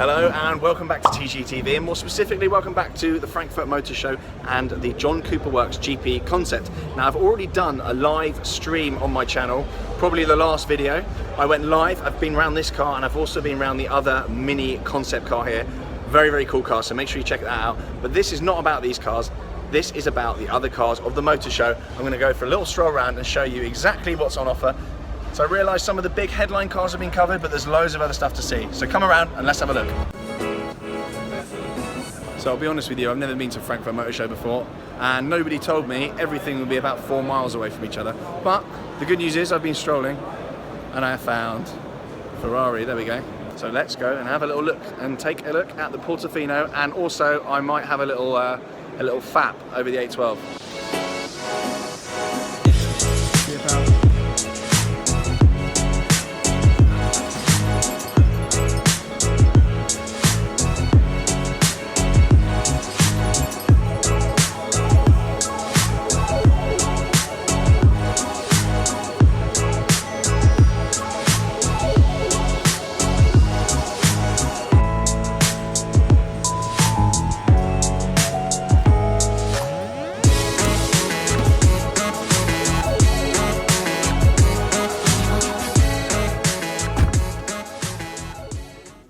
Hello and welcome back to TGTV, and more specifically welcome back to the Frankfurt Motorshow and the John Cooper Works GP concept. Now I've already done a live stream on my channel, probably the last video. I went live, I've been around this car and I've also been around the other mini concept car here. Very, very cool car, so make sure you check that out. But this is not about these cars, this is about the other cars of the Motor Show. I'm going to go for a little stroll around and show you exactly what's on offer. So I realise some of the big headline cars have been covered, but there's loads of other stuff to see. So come around and let's have a look. So I'll be honest with you, I've never been to Frankfurt Motor Show before, and nobody told me everything would be about 4 miles away from each other. But the good news is I've been strolling and I found Ferrari, there we go. So let's go and have a little look and take a look at the Portofino, and also I might have a little fap over the 812.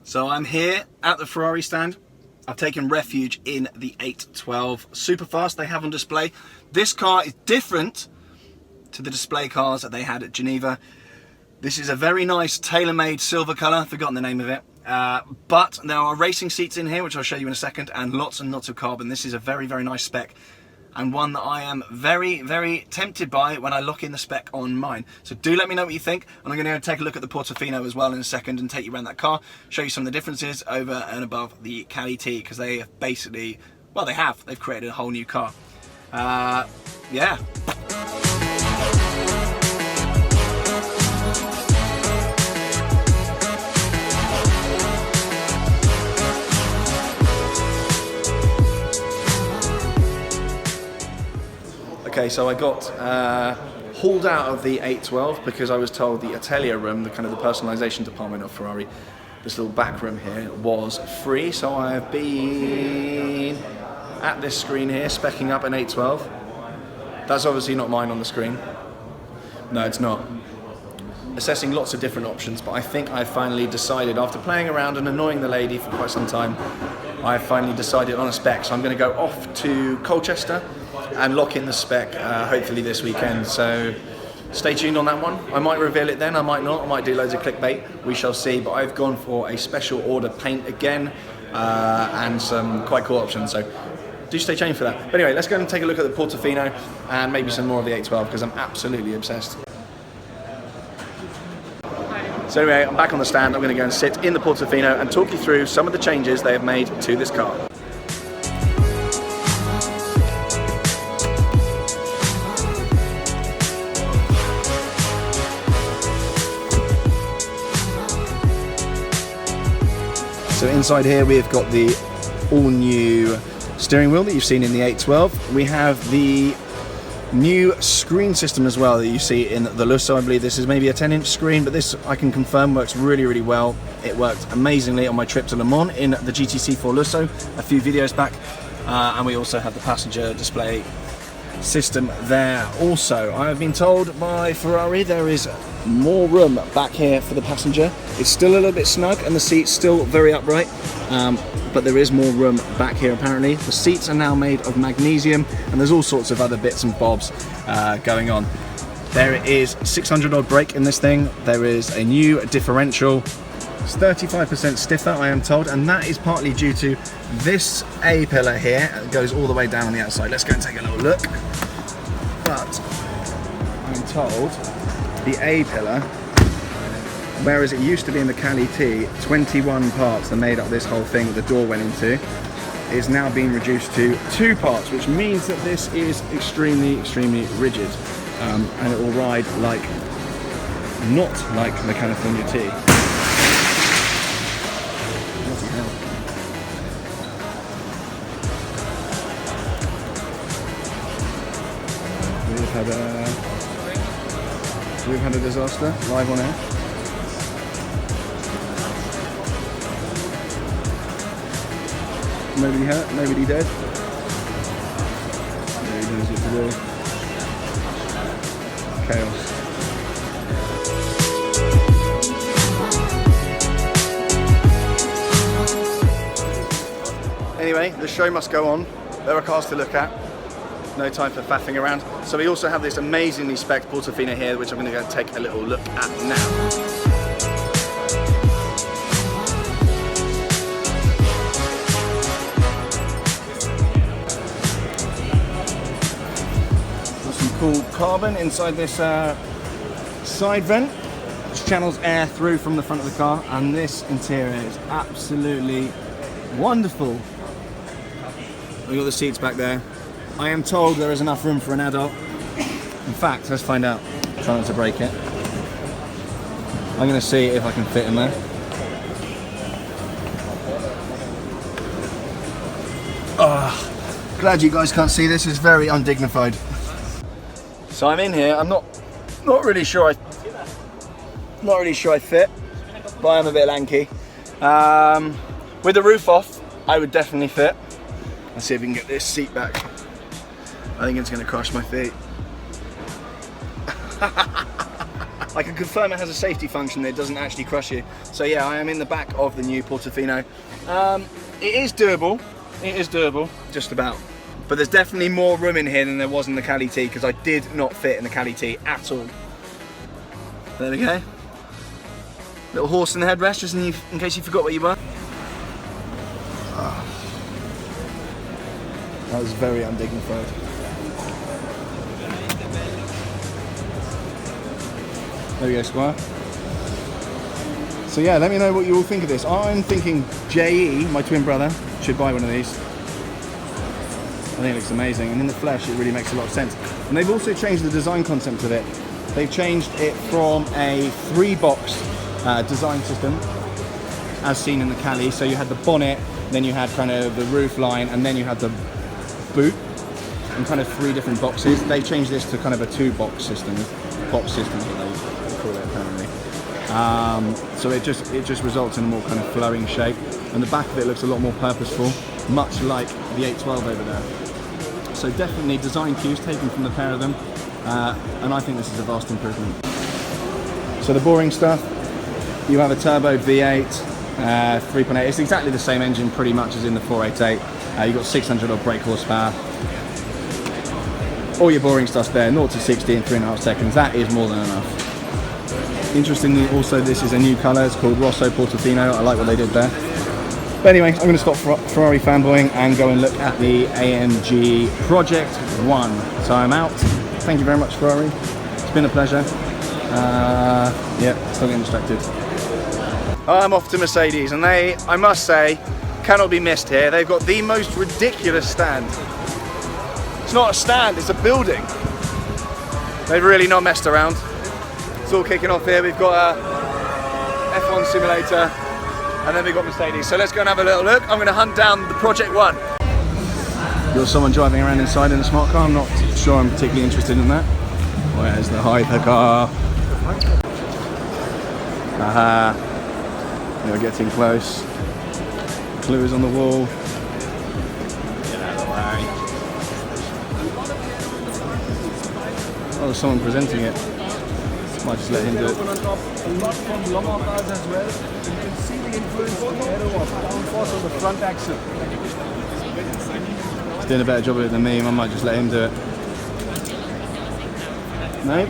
So I'm here at the Ferrari stand. I've taken refuge in the 812 Superfast they have on display. This car is different to the display cars that they had at Geneva. This is a very nice tailor-made silver colour, I've forgotten the name of it. But there are racing seats in here, which I'll show you in a second, and lots of carbon. This is a very, very nice spec, and one that I am very, very tempted by when I look in the spec on mine. So do let me know what you think, and I'm going to go take a look at the Portofino as well in a second and take you around that car, show you some of the differences over and above the Cali T, because they have basically, well, they've created a whole new car. Yeah. Okay, so I got hauled out of the 812 because I was told the Atelier room, the kind of the personalisation department of Ferrari, this little back room here, was free. So I've been at this screen here, specking up an 812. That's obviously not mine on the screen. No, it's not. Assessing lots of different options, but I think I finally decided, after playing around and annoying the lady for quite some time, I finally decided on a spec. So I'm going to go off to Colchester and lock in the spec hopefully this weekend. So stay tuned on that one. I might reveal it then, I might not, I might do loads of clickbait, we shall see. But I've gone for a special order paint again and some quite cool options, so do stay tuned for that. But anyway, let's go and take a look at the Portofino and maybe some more of the 812 because I'm absolutely obsessed. So anyway, I'm back on the stand. I'm going to go and sit in the Portofino and talk you through some of the changes they have made to this car. So inside here we've got the all-new steering wheel that you've seen in the 812. We have the new screen system as well that you see in the Lusso. I believe this is maybe a 10-inch screen, but this I can confirm works really, really well. It worked amazingly on my trip to Le Mans in the GTC4 Lusso a few videos back. And we also have the passenger display system there. Also, I have been told by Ferrari there is more room back here for the passenger. It's still a little bit snug and the seat's still very upright, but there is more room back here apparently. The seats are now made of magnesium and there's all sorts of other bits and bobs going on. There is 600 odd brake in this thing. There is a new differential. It's 35% stiffer, I am told, and that is partly due to this A pillar here. It goes all the way down on the outside. Let's go and take a little look. But I'm told the A pillar, whereas it used to be in the Cali T, 21 parts that made up this whole thing that the door went into, is now being reduced to 2 parts, which means that this is extremely, extremely rigid, and it will ride like, not like the California T. We've had a disaster live on air. Nobody hurt, nobody dead. Nobody knows what to do. Chaos. Anyway, the show must go on. There are cars to look at. No time for faffing around. So we also have this amazingly spec'd Portofino here, which I'm going to go take a little look at now. Cool carbon inside this side vent, which channels air through from the front of the car, and this interior is absolutely wonderful. We've got the seats back there. I am told there is enough room for an adult. In fact, let's find out. Try not to break it. I'm going to see if I can fit in there. Oh, glad you guys can't see this. It's very undignified. So I'm in here. I'm not really sure I fit, but I'm a bit lanky. With the roof off, I would definitely fit. Let's see if we can get this seat back. I think it's going to crush my feet. I can confirm it has a safety function that it doesn't actually crush you. So yeah, I am in the back of the new Portofino. It is doable. It is doable, just about. But there's definitely more room in here than there was in the Cali T, because I did not fit in the Cali T at all. There we go. Little horse in the headrest, just in case you forgot what you were. Oh. That was very undignified. There we go, Squire. So yeah, let me know what you all think of this. I'm thinking JE, my twin brother, should buy one of these. I think it looks amazing, and in the flesh it really makes a lot of sense. And they've also changed the design concept of it. They've changed it from a 3-box design system, as seen in the Cali. So you had the bonnet, then you had kind of the roof line, and then you had the boot, in kind of 3 different boxes. They changed this to kind of a 2-box system. Box system is what they call it apparently. So it just results in a more kind of flowing shape, and the back of it looks a lot more purposeful, much like the 812 over there. So definitely design cues taken from the pair of them, and I think this is a vast improvement. So the boring stuff, you have a turbo V8, 3.8, it's exactly the same engine pretty much as in the 488. You've got 600 odd brake horsepower. All your boring stuff's there, 0 to 60 in 3.5 seconds, that is more than enough. Interestingly also, this is a new colour, it's called Rosso Portofino. I like what they did there. But anyway, I'm going to stop Ferrari fanboying and go and look at the AMG Project 1. So I'm out. Thank you very much, Ferrari. It's been a pleasure. Yeah, still getting distracted. I'm off to Mercedes, and they, I must say, cannot be missed here. They've got the most ridiculous stand. It's not a stand, it's a building. They've really not messed around. It's all kicking off here. We've got a F1 simulator, and then we've got Mercedes. So let's go and have a little look. I'm going to hunt down the Project 1. You're someone driving around inside in a smart car. I'm not sure I'm particularly interested in that. Where's the hypercar? Aha. We're getting close. Clues on the wall. Get out of the way. Oh, there's someone presenting it. Might just let him do it. A lot from longer cars as well. You can see the influence of the aero of downforce on the front axle. He's doing a better job of it than me. I might just let him do it. No?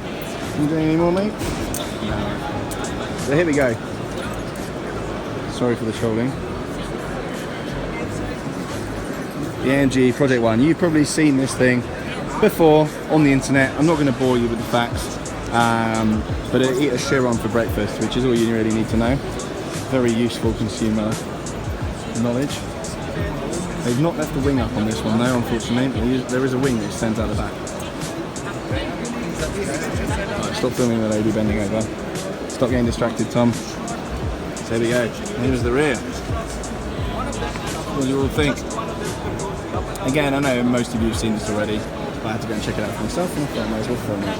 You doing any more, mate? No. So here we go. Sorry for the trolling. The AMG Project 1. You've probably seen this thing before on the internet. I'm not going to bore you with the facts. But eat a Chiron for breakfast, which is all you really need to know. Very useful consumer knowledge. They've not left the wing up on this one though, unfortunately. There is a wing that extends out the back. Right, stop filming the lady bending over. Stop getting distracted, Tom. So there we go. Here's the rear. What do you all think? Again, I know most of you have seen this already, but I had to go and check it out for myself, and I thought I might as well film it.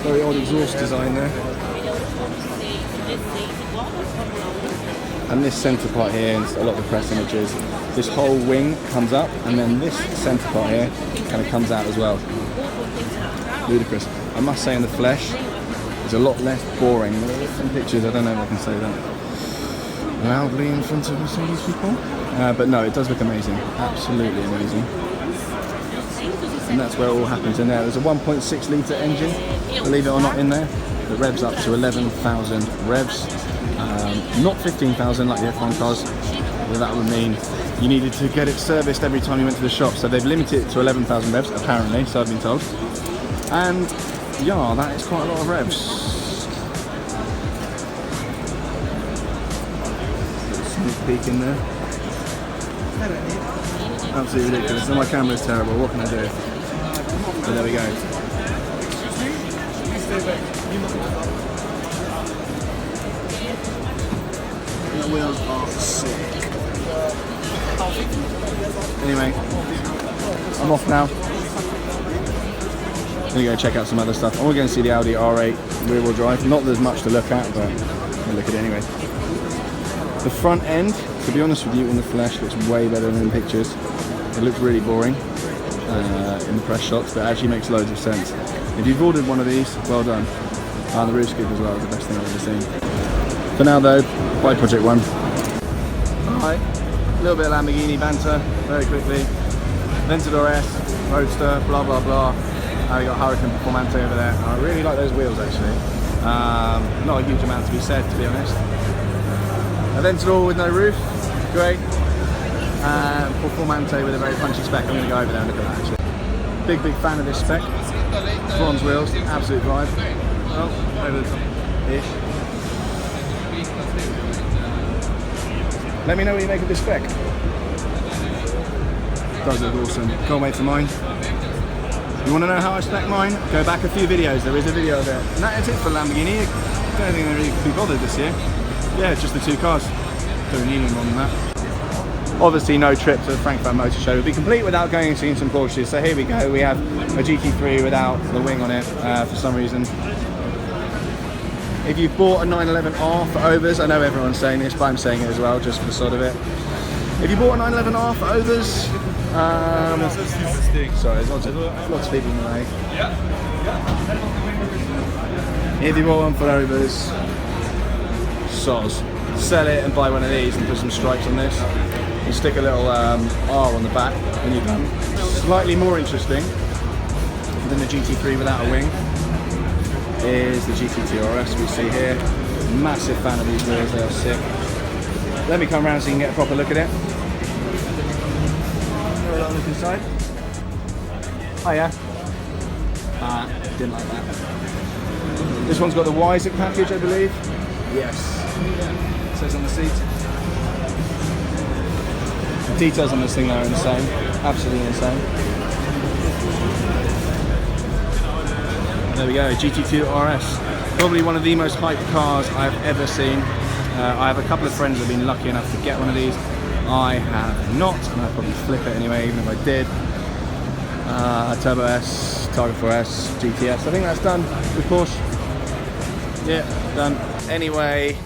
Very odd exhaust design there. and this centre part here, and a lot of the press images, this whole wing comes up, and then this centre part here kind of comes out as well. Ludicrous. I must say in the flesh, it's a lot less boring. Some pictures, I don't know if I can say that loudly in front of Mercedes people, but no, it does look amazing, absolutely amazing. And that's where it all happens in there. There's a 1.6 litre engine, believe it or not, in there. It revs up to 11,000 revs, not 15,000 like the F1 cars. That would mean you needed to get it serviced every time you went to the shop. So they've limited it to 11,000 revs, apparently, so I've been told. And yeah, that is quite a lot of revs. Sneak peek in there. Absolutely ridiculous. And my camera's terrible, what can I do? But there we go. The wheels are sick. Anyway, I'm off now. I'm going to go check out some other stuff. We're going to see the Audi R8 rear-wheel drive. Not that there's much to look at, but we'll look at it anyway. The front end, to be honest with you, in the flesh looks way better than in pictures. It looks really boring in the press shots, but it actually makes loads of sense. If you've ordered one of these, well done. The roof scoop as well is the best thing I've ever seen. For now though, buy Project One. Alright, a little bit of Lamborghini banter, very quickly. Ventador S, Roadster, blah blah blah. We got Hurricane Performante over there. I really like those wheels actually. Not a huge amount to be said, to be honest. Aventador with no roof, great. Performante with a very punchy spec. I'm going to go over there and look at that actually. Big fan of this spec. Bronze wheels, absolute vibe. Well, over the top-ish. Let me know what you make of this spec. Does look awesome. Can't wait for mine. You want to know how I spec mine? Go back a few videos. There is a video of it. And that is it for Lamborghini. I don't think they really could be bothered this year. Yeah, just the two cars. Don't need any more than that. Obviously no trip to the Frankfurt Motorshow would be complete without going and seeing some Porsches. So here we go, we have a GT3 without the wing on it for some reason. If you've bought a 911R for overs, I know everyone's saying this, but I'm saying it as well, just for the sort of it. If you bought a 911R for overs, sorry, there's lots of people in the way. If you bought one for overs, soz. Sell it and buy one of these and put some stripes on this. You stick a little R on the back when you're done. Slightly more interesting than the GT3 without a wing is the GT2 RS we see here. Massive fan of these wheels, they are sick. Let me come around so you can get a proper look at it. Have a little look inside. Oh yeah. Didn't like that. This one's got the Weissach package, I believe. Yes. It says on the seat. The details on this thing are insane. Absolutely insane. There we go, GT2 RS. Probably one of the most hyped cars I've ever seen. I have a couple of friends that have been lucky enough to get one of these. I have not, and I'd probably flip it anyway, even if I did. Turbo S, Targa 4S, GTS. I think that's done with Porsche. Yeah, done. Anyway,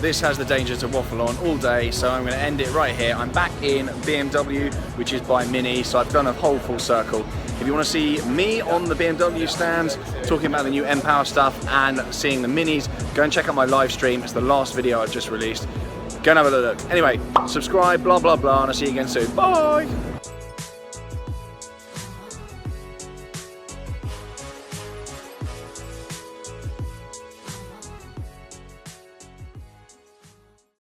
this has the danger to waffle on all day, so I'm going to end it right here. I'm back in BMW, which is by Mini, so I've done a whole full circle. If you want to see me on the BMW stands, talking about the new M-Power stuff and seeing the Minis, go and check out my live stream. It's the last video I've just released. Go and have a look. Anyway, subscribe, blah, blah, blah, and I'll see you again soon. Bye!